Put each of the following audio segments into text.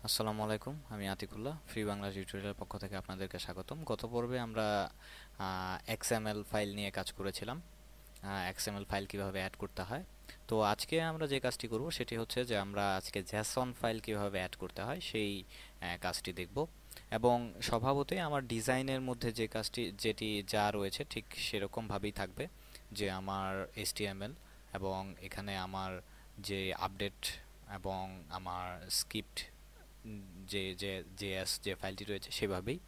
আসসালামু আলাইকুম, আমি আতিকুল্লাহ। ফ্রি বাংলা টিউটোরিয়ালের পক্ষ থেকে আপনাদেরকে স্বাগতম। গত পর্বে আমরা এক্সএমএল ফাইল নিয়ে কাজ করেছিলাম। এক্সএমএল ফাইল কিভাবে অ্যাড করতে হয়। তো আজকে আমরা যে কাজটি করব সেটি হচ্ছে যে আমরা আজকে জেসন ফাইল কিভাবে অ্যাড করতে হয় সেই কাজটি দেখব। এবং স্বভাবতই আমার ডিজাইনের মধ্যে যে কাজটি যেটি যা রয়েছে ঠিক সেরকমভাবেই থাকবে, যে আমার এইচটিএমএল এবং এখানে আমার যে আপডেট এবং আমার স্ক্রিপ্ট যে যে জেএস যে ফাইলটি রয়েছে সেভাবেই।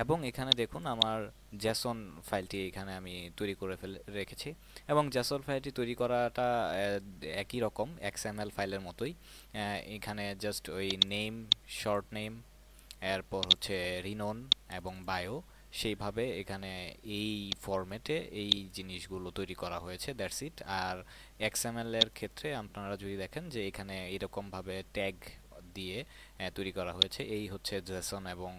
এবং এখানে দেখুন আমার জেসন ফাইলটি এখানে আমি তৈরি করে রেখেছি। এবং জেসন ফাইলটি তৈরি করাটা একই রকম এক্সএমএল ফাইলের মতোই। এখানে জাস্ট ওই নেম, শর্ট নেম, এরপর হচ্ছে রিনোন এবং বায়ো, সেইভাবে এখানে এই ফরম্যাটে এই জিনিসগুলো তৈরি করা হয়েছে, দ্যাটস ইট। আর এক্সএমএল এর ক্ষেত্রে আপনারা যদি দেখেন যে এখানে এরকমভাবে ট্যাগ দিয়ে তৈরি করা হয়েছে। এই হচ্ছে জেসন এবং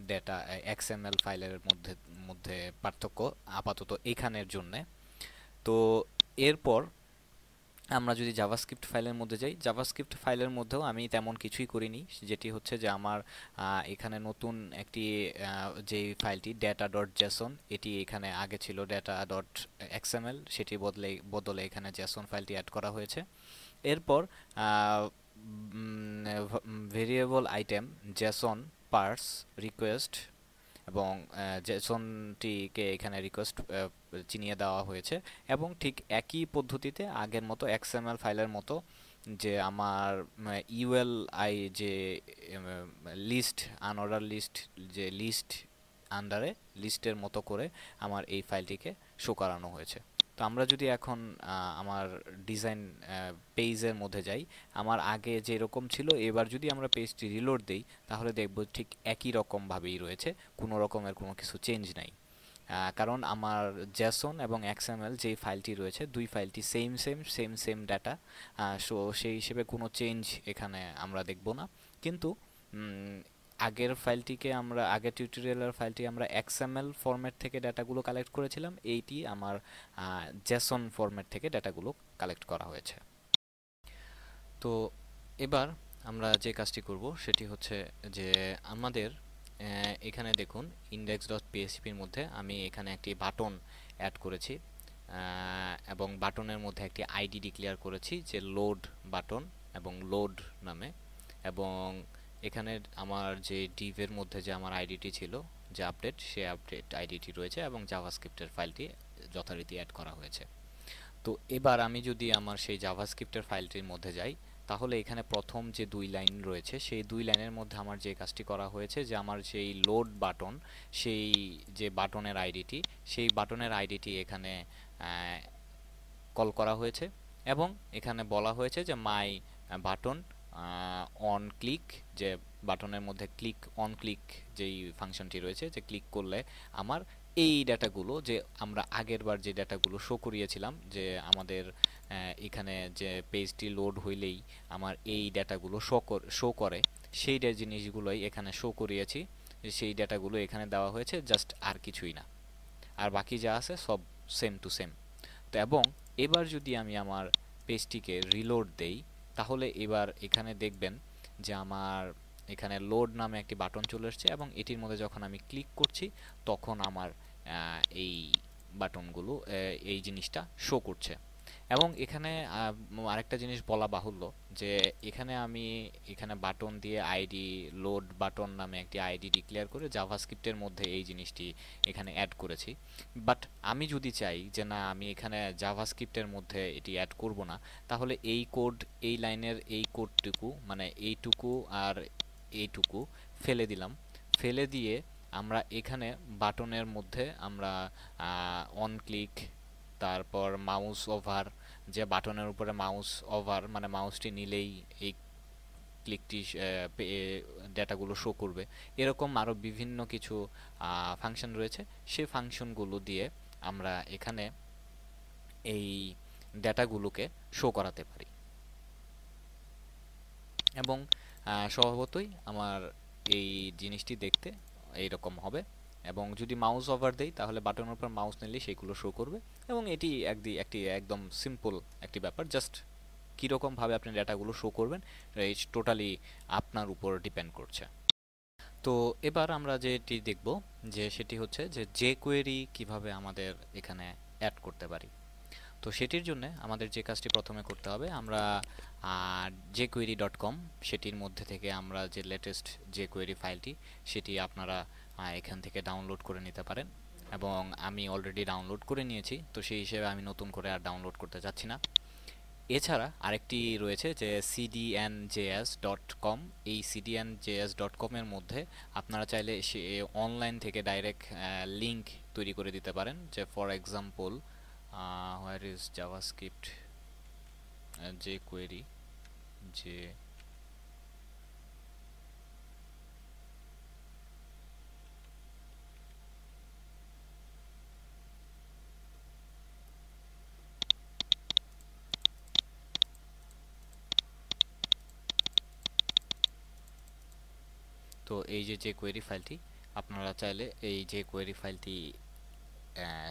ডেটা এক্সএমএল ফাইলের মধ্যে মধ্যে পার্থক্য আপাতত এখানের জন্যে। তো এরপর আমরা যদি জাভাস্ক্রিপ্ট ফাইলের মধ্যে যাই, জাভাস্ক্রিপ্ট ফাইলের মধ্যেও আমি তেমন কিছুই করিনি, যেটি হচ্ছে যে আমার এখানে নতুন একটি যে ফাইলটি ডেটা ডট জেসন, এটি এখানে আগে ছিল ডেটা ডট এক্সএমএল, সেটি বদলে বদলে এখানে জেসন ফাইলটি অ্যাড করা হয়েছে। এরপর variable item JSON parse request এবং জেসনটিকে এখানে রিকোয়েস্ট চিনিয়ে দেওয়া হয়েছে। এবং ঠিক একই পদ্ধতিতে আগের মতো এক্সএমএল ফাইলের মতো যে আমার ইউএল আই যে লিস্ট, আনঅর্ডার লিস্ট, যে লিস্ট আন্ডারে লিস্টের মতো করে আমার এই ফাইলটিকে শো করানো হয়েছে। তো আমরা যদি এখন আমার ডিজাইন পেজের মধ্যে যাই, আমার আগে যেরকম ছিল এবার যদি আমরা পেজটি রিলোড দিই তাহলে দেখব ঠিক একই রকমভাবেই রয়েছে, কোনো রকমের কোনো কিছু চেঞ্জ নাই। কারণ আমার জেসন এবং এক্সএমএল যেই ফাইলটি রয়েছে দুই ফাইলটি same same same same data, so সেই হিসেবে কোনো চেঞ্জ এখানে আমরা দেখব না। কিন্তু আগের ফাইলটিকে আমরা আগের টিউটোরিয়ালের ফাইলটি আমরা এক্সএমএল ফরম্যাট থেকে ডাটাগুলো কালেক্ট করেছিলাম, এইটি আমার জেসন ফরম্যাট থেকে ডাটাগুলো কালেক্ট করা হয়েছে। তো এবার আমরা যে কাজটি করব সেটি হচ্ছে যে আমাদের এখানে দেখুন ইনডেক্স ডট পিএইচপির মধ্যে আমি এখানে একটি বাটন অ্যাড করেছি এবং বাটনের মধ্যে একটি আইডি ডিক্লেয়ার করেছি যে লোড বাটন এবং লোড নামে। এবং এখানে আমার যে ডিভের মধ্যে যে আমার আইডিটি ছিল, যে আপডেট, সে আপডেট আইডিটি রয়েছে এবং জাভাস্ক্রিপ্টের ফাইলটি যথারীতি অ্যাড করা হয়েছে। তো এবার আমি যদি আমার সেই জাভাস্ক্রিপ্টের ফাইলটির মধ্যে যাই তাহলে এখানে প্রথম যে দুই লাইন রয়েছে সেই দুই লাইনের মধ্যে আমার যে কাজটি করা হয়েছে যে আমার সেই লোড বাটন, সেই যে বাটনের আইডিটি, সেই বাটনের আইডিটি এখানে কল করা হয়েছে। এবং এখানে বলা হয়েছে যে মাই বাটন অন ক্লিক, যে বাটনের মধ্যে ক্লিক অন ক্লিক যেই ফাংশনটি রয়েছে, যে ক্লিক করলে আমার এই ডাটাগুলো, যে আমরা আগের বার যে ডাটাগুলো শো করিয়েছিলাম, যে আমাদের এখানে যে পেজটি লোড হইলেই আমার এই ডাটাগুলো শো করে, সেই জিনিসগুলোই এখানে শো করিয়েছি। সেই ডাটাগুলো এখানে দেওয়া হয়েছে, জাস্ট আর কিছুই না। আর বাকি যা আছে সব সেম টু সেম। তো এবং এবার যদি আমি আমার পেজটিকে রিলোড দেই তাহলে এবার এখানে দেখবেন যে আমার এখানে লোড নামে একটি বাটন চলে এসেছে এবং এটির মধ্যে যখন আমি ক্লিক করছি তখন আমার এই বাটনগুলো এই জিনিসটা শো করছে। এবং এখানে আরেকটা জিনিস বলা বাহুল্য, যে এখানে আমি এখানে বাটন দিয়ে আইডি লোড বাটন নামে একটি আইডি ডিক্লেয়ার করে জাভাস্ক্রিপ্টের মধ্যে এই জিনিসটি এখানে অ্যাড করেছি। বাট আমি যদি চাই যে না, আমি এখানে জাভাস্ক্রিপ্টের মধ্যে এটি অ্যাড করব না, তাহলে এই কোড, এই লাইনের এই কোডটুকু, মানে এইটুকু আর এইটুকু ফেলে দিলাম। ফেলে দিয়ে আমরা এখানে বাটনের মধ্যে আমরা অন ক্লিক, তারপর মাউস ওভার, যে বাটনের উপরে মাউস ওভার মানে মাউসটি নিলেই এই ক্লিকটি ডেটাগুলো শো করবে, এরকম আরও বিভিন্ন কিছু ফাংশন রয়েছে। সেই ফাংশনগুলো দিয়ে আমরা এখানে এই ডেটাগুলোকে শো করাতে পারি। এবং স্বভাবতই আমার এই জিনিসটি দেখতে এইরকম হবে। এবং যদি মাউস ওভার দেই তাহলে বাটনের উপর মাউস নিলেই সেগুলো শো করবে। এবং এটি একটি একদম সিম্পল একটি ব্যাপার, জাস্ট কীরকমভাবে আপনি ডেটাগুলো শো করবেন এই টোটালি আপনার উপর ডিপেন্ড করছে। তো এবার আমরা যেটি দেখব যে সেটি হচ্ছে যে jQuery কিভাবে আমাদের এখানে অ্যাড করতে পারি। তো সেটির জন্য আমাদের যে কাজটি প্রথমে করতে হবে, আমরা jQuery.com সেটির মধ্যে থেকে আমরা যে লেটেস্ট jQuery ফাইলটি সেটি আপনারা এখান থেকে ডাউনলোড করে নিতে পারেন, এবং আমি অলরেডি ডাউনলোড করে নিয়েছি, তো সেই হিসেবে আমি নতুন করে আর ডাউনলোড করতে যাচ্ছি না। এছাড়া আরেকটি রয়েছে যে cdnjs.com। এই cdnjs.com এর মধ্যে আপনারা চাইলে সে অনলাইন থেকে ডাইরেক্ট লিংক তৈরি করে দিতে পারেন, যে for example where is JavaScript jQuery যে তো এই যে jQuery ফাইলটি, আপনারা চাইলে এই jQuery ফাইলটি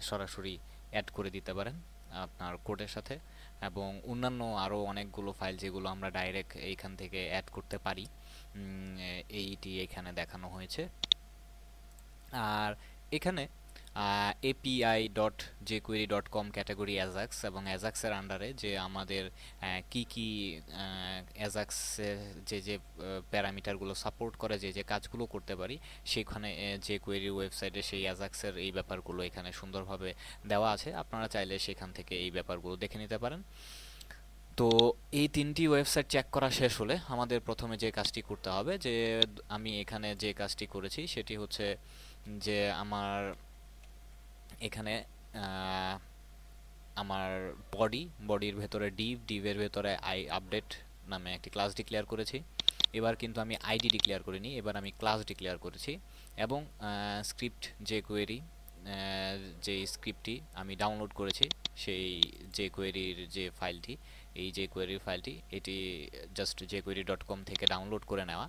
সরাসরি অ্যাড করে দিতে পারেন আপনার কোডের সাথে, এবং অন্যান্য আরও অনেকগুলো ফাইল যেগুলো আমরা ডাইরেক্ট এইখান থেকে অ্যাড করতে পারি, এইটি এখানে দেখানো হয়েছে। আর এখানে api.jquery.com ক্যাটাগরি অ্যাজাক্স, এবং অ্যাজাক্সের আন্ডারে যে আমাদের কি কি অ্যাজাক্সের যে প্যারামিটারগুলো সাপোর্ট করে, যে কাজগুলো করতে পারি, সেখানে jQuery ওয়েবসাইটে সেই অ্যাজাক্সের এই ব্যাপারগুলো এখানে সুন্দরভাবে দেওয়া আছে। আপনারা চাইলে সেখান থেকে এই ব্যাপারগুলো দেখে নিতে পারেন। তো এই তিনটি ওয়েবসাইট চেক করা শেষ হলে আমাদের প্রথমে যে কাজটি করতে হবে, যে আমি এখানে যে কাজটি করেছি সেটি হচ্ছে যে আমার এখানে আমার বডির ভেতরে ডিভের ভেতরে আপডেট নামে একটি ক্লাস ডিক্লেয়ার করেছি। এবার কিন্তু আমি আইডি ডিক্লেয়ার করিনি, এবার আমি ক্লাস ডিক্লেয়ার করেছি, এবং স্ক্রিপ্ট jQuery যে স্ক্রিপ্টটি আমি ডাউনলোড করেছি, সেই jQueryর যে ফাইলটি, এই jQuery ফাইলটি এটি জাস্ট jQuery.com থেকে ডাউনলোড করে নেওয়া।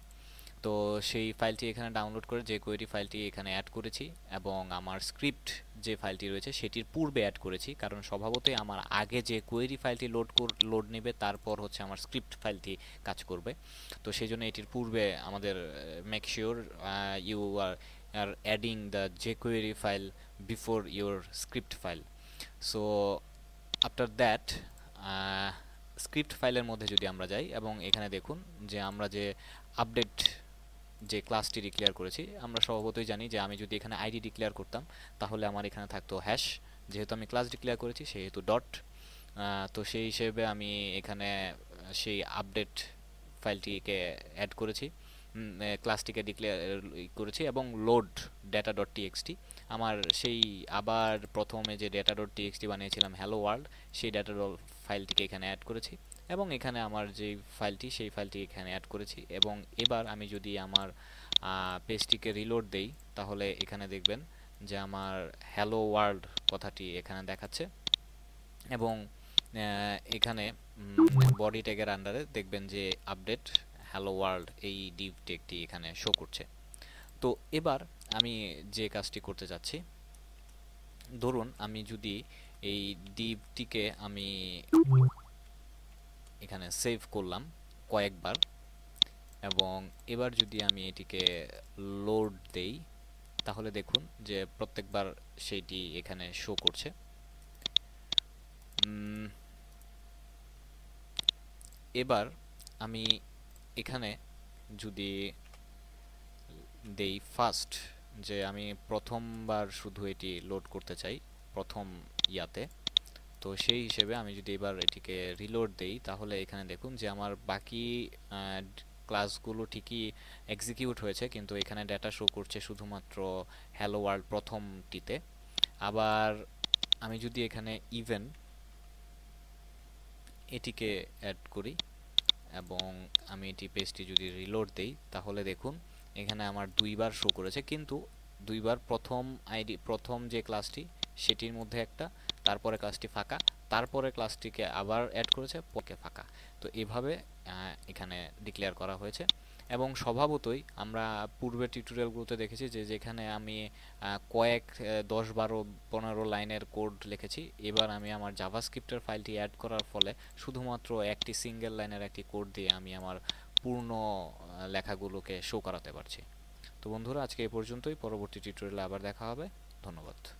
তো সেই ফাইলটি এখানে ডাউনলোড করে jQuery ফাইলটি এখানে অ্যাড করেছি, এবং আমার স্ক্রিপ্ট যে ফাইলটি রয়েছে সেটির পূর্বে অ্যাড করেছি, কারণ স্বভাবতই আমার আগে যে কোয়েরি ফাইলটি লোড নেবে, তারপর হচ্ছে আমার স্ক্রিপ্ট ফাইলটি কাজ করবে। তো সেই জন্য এটির পূর্বে আমাদের make sure you are adding the jQuery file before your script file. So after that script ফাইলের মধ্যে যদি আমরা যাই, এবং এখানে দেখুন যে আমরা যে আপডেট যে ক্লাসটি ডিক্লেয়ার করেছি, আমরা স্বভাবতই জানি যে আমি যদি এখানে আইডি ডিক্লেয়ার করতাম তাহলে আমার এখানে থাকতো হ্যাশ, যেহেতু আমি ক্লাস ডিক্লেয়ার করেছি সেহেতু ডট। তো সেই হিসেবে আমি এখানে সেই আপডেট ফাইলটিকে অ্যাড করেছি, ক্লাসটিকে ডিক্লেয়ার করেছি, এবং লোড ডেটা ডট টিএক্সটি আমার সেই আবার প্রথমে যে ডেটা ডট টিএক্সটি বানিয়েছিলাম হ্যালো ওয়ার্ল্ড, সেই ডেটা ফাইলটিকে এখানে অ্যাড করেছি, এবং এখানে আমার যে ফাইলটি সেই ফাইলটি এখানে অ্যাড করেছি। এবং এবার আমি যদি আমার পেজটিকে রিলোড দেই, তাহলে এখানে দেখবেন যে আমার হ্যালো ওয়ার্ল্ড কথাটি এখানে দেখাচ্ছে, এবং এখানে বডি ট্যাগের আন্ডারে দেখবেন যে আপডেট হ্যালো ওয়ার্ল্ড এই ডিভ ট্যাগটি এখানে শো করছে। তো এবার আমি যে কাজটি করতে যাচ্ছি, ধরুন আমি যদি এই ডিভটিকে আমি এখানে সেভ করলাম কয়েকবার, এবং এবার যদি আমি এটিকে লোড দেই, তাহলে দেখুন যে প্রত্যেকবার সেইটি এখানে শো করছে। এবার আমি এখানে যদি দেই ফার্স্ট, যে আমি প্রথমবার শুধু এটি লোড করতে চাই প্রথম ইয়াতে, তো সেই হিসেবে আমি যদি এবার এটিকে রিলোড দেই, তাহলে এখানে দেখুন যে আমার বাকি ক্লাসগুলো ঠিকই এক্সিকিউট হয়েছে, কিন্তু এখানে ডেটা শো করছে শুধুমাত্র হ্যালো ওয়ার্ল্ড প্রথমটিতে। আবার আমি যদি এখানে ইভেন এটিকে অ্যাড করি, এবং আমি এটি পেজটি যদি রিলোড দেই, তাহলে দেখুন এখানে আমার দুইবার শো করেছে, কিন্তু দুইবার প্রথম যে ক্লাসটি সেটির মধ্যে একটা, তারপরে ক্লাসটি ফাঁকা, তারপরে ক্লাসটিকে আবার অ্যাড করেছে, পরে ফাঁকা। তো এভাবে এখানে ডিক্লেয়ার করা হয়েছে। এবং স্বভাবতই আমরা পূর্বের টিউটোরিয়ালগুলোতে দেখেছি যে যেখানে আমি কয়েক 10 12 15 লাইনের কোড লিখেছি, এবার আমি আমার জাভাস্ক্রিপ্টের ফাইলটি অ্যাড করার ফলে শুধুমাত্র একটি সিঙ্গেল লাইনের একটি কোড দিয়ে আমি আমার পূর্ণ লেখাগুলোকে শো করাতে পারছি। তো বন্ধুরা, আজকে এই পর্যন্তই। পরবর্তী টিউটোরিয়ালে আবার দেখা হবে। ধন্যবাদ।